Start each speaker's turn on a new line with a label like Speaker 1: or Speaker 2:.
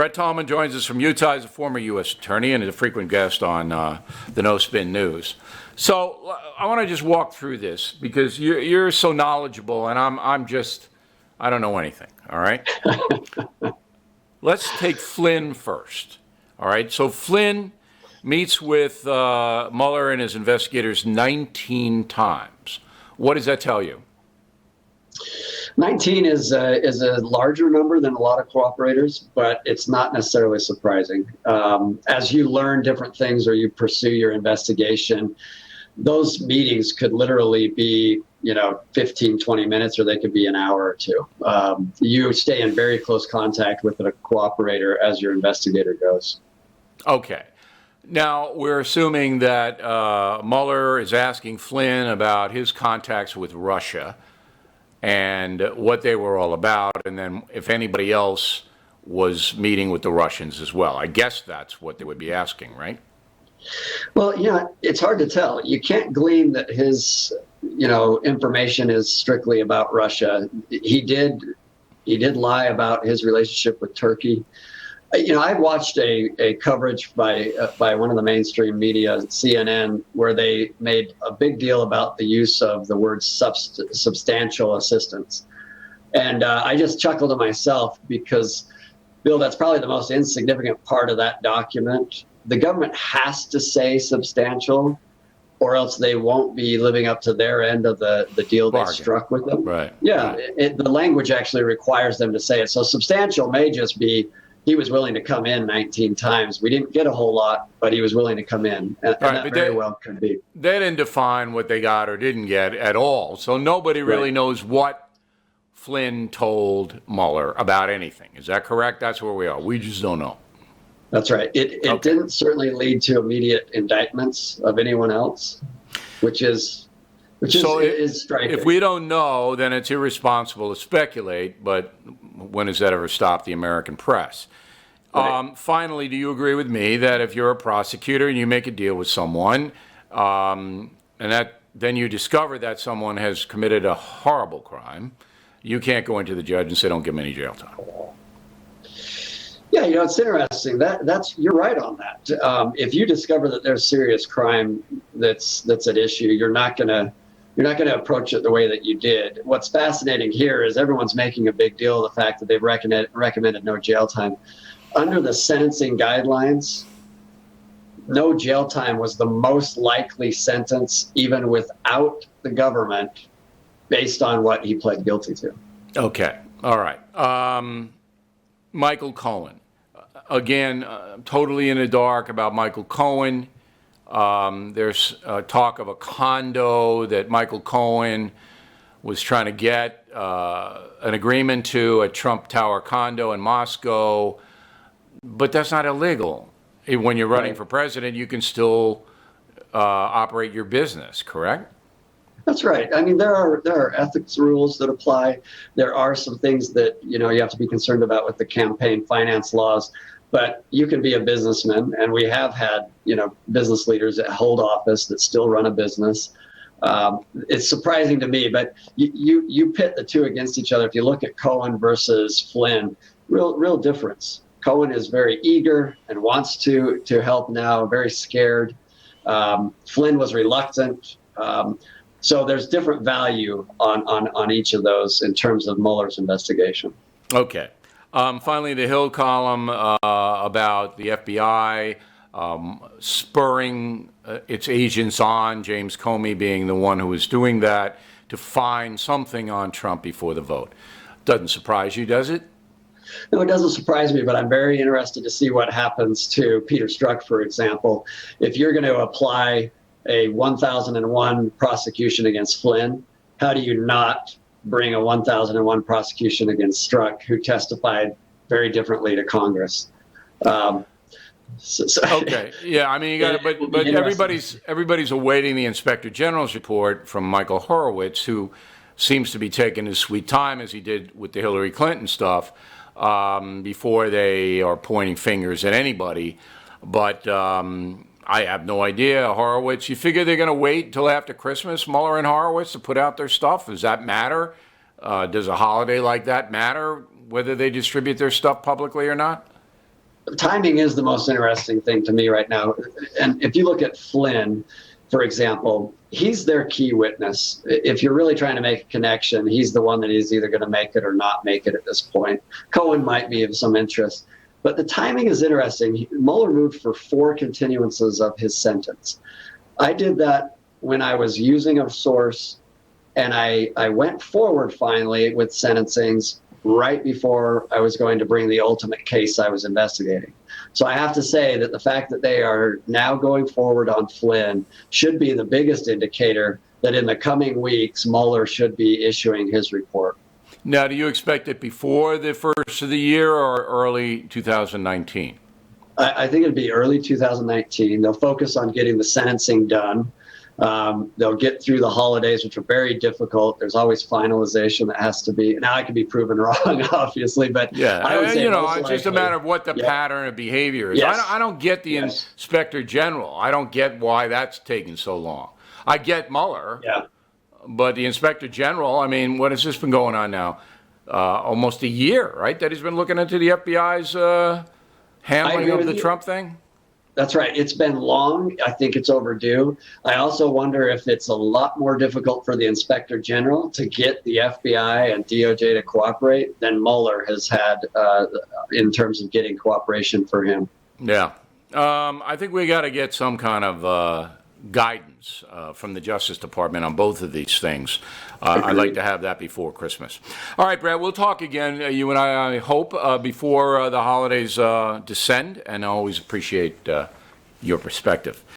Speaker 1: Brett Tolman joins us from Utah. He's a former U.S. Attorney and is a frequent guest on the No Spin News. So I want to just walk through this because you're so knowledgeable, and I don't know anything. All right. Let's take Flynn first. All right. So Flynn meets with Mueller and his investigators 19 times. What does that tell you?
Speaker 2: 19 is a larger number than a lot of cooperators, but it's not necessarily surprising. As you learn different things or you pursue your investigation, those meetings could literally be, 15, 20 minutes, or they could be an hour or two. You stay in very close contact with a cooperator as your investigator goes.
Speaker 1: Okay. Now, we're assuming that Mueller is asking Flynn about his contacts with Russia and what they were all about, and then if anybody else was meeting with the Russians as well. I guess that's what they would be asking, right?
Speaker 2: Well, yeah, it's hard to tell. You can't glean that his, information is strictly about Russia. He did lie about his relationship with Turkey. I watched a coverage by one of the mainstream media, CNN, where they made a big deal about the use of the word substantial assistance. And I just chuckled to myself because, Bill, that's probably the most insignificant part of that document. The government has to say substantial, or else they won't be living up to their end of the deal they struck with them.
Speaker 1: Right.
Speaker 2: Yeah, the language actually requires them to say it. So substantial may just be, he was willing to come in 19 times. We didn't get a whole lot, but he was willing to come in. And that very well could be.
Speaker 1: They didn't define what they got or didn't get at all. So nobody really knows what Flynn told Mueller about anything. Is that correct? That's where we are. We just don't know.
Speaker 2: That's right. It didn't certainly lead to immediate indictments of anyone else, which is striking.
Speaker 1: If we don't know, then it's irresponsible to speculate, but when has that ever stopped the American press? Right. Finally, do you agree with me that if you're a prosecutor and you make a deal with someone, and then you discover that someone has committed a horrible crime, you can't go into the judge and say, don't give him any jail time?
Speaker 2: Yeah, it's interesting. You're right on that. If you discover that there's serious crime that's at issue, you're not gonna approach it the way that you did. What's fascinating here is everyone's making a big deal of the fact that they've recommended no jail time. Under the sentencing guidelines, no jail time was the most likely sentence, even without the government, based on what he pled guilty to.
Speaker 1: Okay. All right. Michael Cohen. Again, totally in the dark about Michael Cohen. There's talk of a condo that Michael Cohen was trying to get an agreement to, a Trump Tower condo in Moscow. But that's not illegal. When you're running for president, you can still operate your business, correct?
Speaker 2: That's right. I mean, there are ethics rules that apply. There are some things that, you have to be concerned about with the campaign finance laws. But you can be a businessman, and we have had, business leaders that hold office that still run a business. It's surprising to me, but you pit the two against each other. If you look at Cohen versus Flynn, real difference. Cohen is very eager and wants to help now, very scared. Flynn was reluctant. So there's different value on each of those in terms of Mueller's investigation.
Speaker 1: Okay. Finally, the Hill column about the FBI spurring its agents on, James Comey being the one who was doing that, to find something on Trump before the vote. Doesn't surprise you, does it?
Speaker 2: No, it doesn't surprise me, but I'm very interested to see what happens to Peter Strzok, for example. If you're going to apply a 1001 prosecution against Flynn, how do you not bring a 1001 prosecution against Strzok, who testified very differently to Congress?
Speaker 1: Okay, yeah, I mean, you got to, but everybody's awaiting the Inspector General's report from Michael Horowitz, who seems to be taking his sweet time, as he did with the Hillary Clinton stuff, before they are pointing fingers at anybody. But I have no idea. Horowitz, you figure they're going to wait until after Christmas, Mueller and Horowitz, to put out their stuff? Does that matter? Does a holiday like that matter, whether they distribute their stuff publicly or not?
Speaker 2: timing is the most interesting thing to me right now. And if you look at Flynn, for example, he's their key witness. If you're really trying to make a connection, he's the one that is either going to make it or not make it at this point. Cohen might be of some interest. But the timing is interesting. Mueller moved for 4 continuances of his sentence. I did that when I was using a source, and I went forward finally with sentencings right before I was going to bring the ultimate case I was investigating. So I have to say that the fact that they are now going forward on Flynn should be the biggest indicator that in the coming weeks, Mueller should be issuing his report.
Speaker 1: Now, do you expect it before the first of the year or early 2019?
Speaker 2: I think it'd be early 2019. They'll focus on getting the sentencing done. They'll get through the holidays, which are very difficult. There's always finalization that has to be. Now, I can be proven wrong, obviously, but
Speaker 1: yeah,
Speaker 2: I would say
Speaker 1: it's just a matter of what the pattern of behavior is.
Speaker 2: Yes.
Speaker 1: I don't get the Inspector General. I don't get why that's taking so long. I get Mueller, but the Inspector General, I mean, what has this been going on now? Almost a year, right, that he's been looking into the FBI's handling of the Trump thing?
Speaker 2: That's right. It's been long. I think it's overdue. I also wonder if it's a lot more difficult for the Inspector General to get the FBI and DOJ to cooperate than Mueller has had in terms of getting cooperation for him.
Speaker 1: Yeah. I think we got to get some kind of guidance from the Justice Department on both of these things. I'd like to have that before Christmas. All right, Brett, we'll talk again, you and I hope, before the holidays descend, and I always appreciate your perspective.